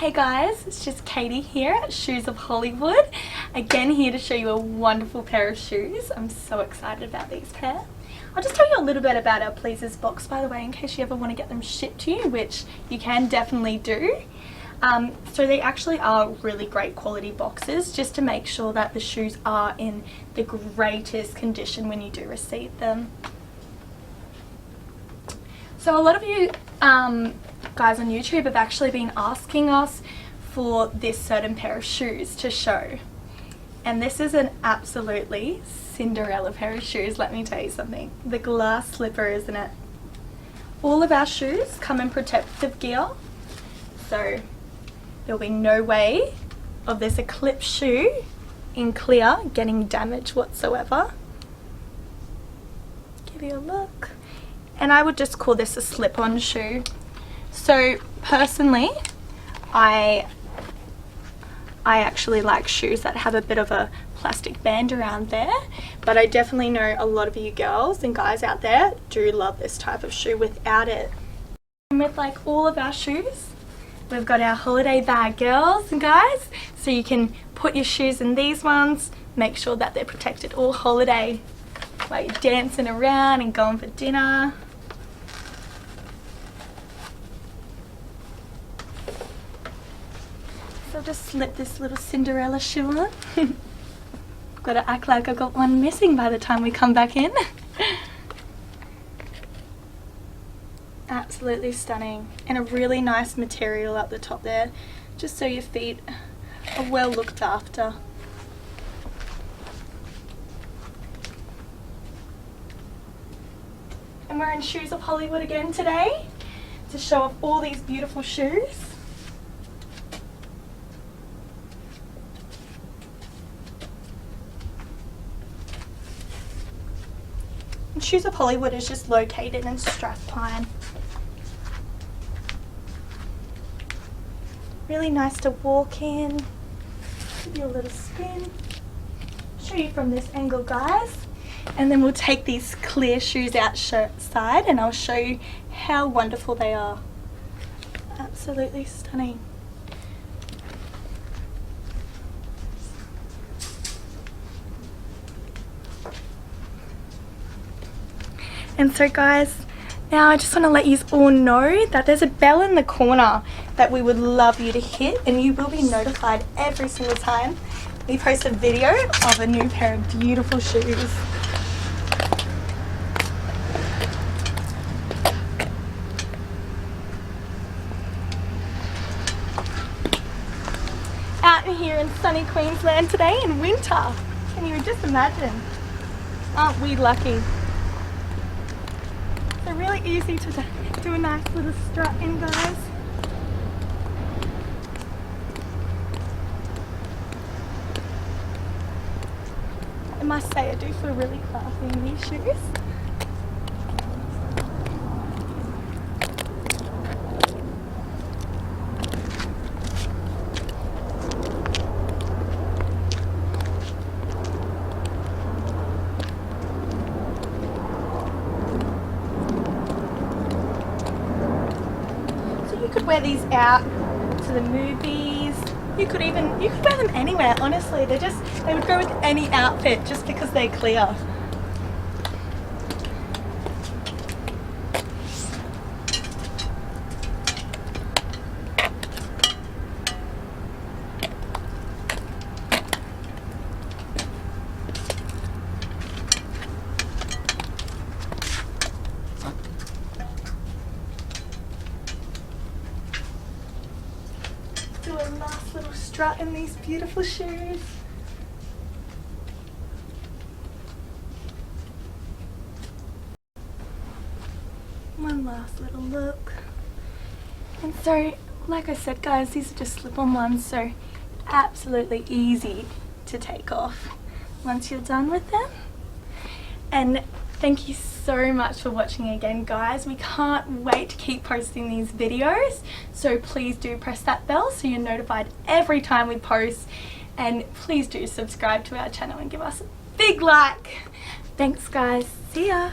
Hey guys, it's just Katie here at Shoes of Hollywood. Again here to show you a wonderful pair of shoes. I'm so excited about these pair. I'll just tell you a little bit about our Pleasers box, by the way, in case you ever want to get them shipped to you, which you can definitely do. So they actually are really great quality boxes, just to make sure that the shoes are in the greatest condition when you do receive them. So a lot of you guys on YouTube have actually been asking us for this certain pair of shoes to show. And this is an absolutely Cinderella pair of shoes, let me tell you something. The glass slipper, isn't it? All of our shoes come in protective gear, so there'll be no way of this Eclipse shoe in clear getting damaged whatsoever. Give you a look. And I would just call this a slip-on shoe. So personally, I actually like shoes that have a bit of a plastic band around there, but I definitely know a lot of you girls and guys out there do love this type of shoe without it. And with like all of our shoes, we've got our holiday bag, girls and guys, so you can put your shoes in these ones, make sure that they're protected all holiday while you're dancing around and going for dinner. So I'll just slip this little Cinderella shoe on. I've got to act like I got one missing by the time we come back in. Absolutely stunning, and a really nice material up the top there, just so your feet are well looked after. And we're in Shoes of Hollywood again today to show off all these beautiful shoes. And Shoes of Hollywood is just located in Strathpine. Really nice to walk in. Give you a little spin. Show you from this angle, guys. And then we'll take these clear shoes outside and I'll show you how wonderful they are. Absolutely stunning. And so guys, now I just want to let you all know that there's a bell in the corner that we would love you to hit, and you will be notified every single time we post a video of a new pair of beautiful shoes. Out here in sunny Queensland today in winter. Can you just imagine? Aren't we lucky? They're really easy to do a nice little strut in, guys. I must say I do feel really classy in these shoes. You could wear these out to the movies. You could wear them anywhere, honestly. They would go with any outfit just because they're clear. Do a nice little strut in these beautiful shoes. One last little look. And so, like I said guys, these are just slip-on ones, so absolutely easy to take off once you're done with them. And thank you so much for watching again, guys. We can't wait to keep posting these videos, so please do press that bell so you're notified every time we post, and please do subscribe to our channel and give us a big like. Thanks guys, see ya.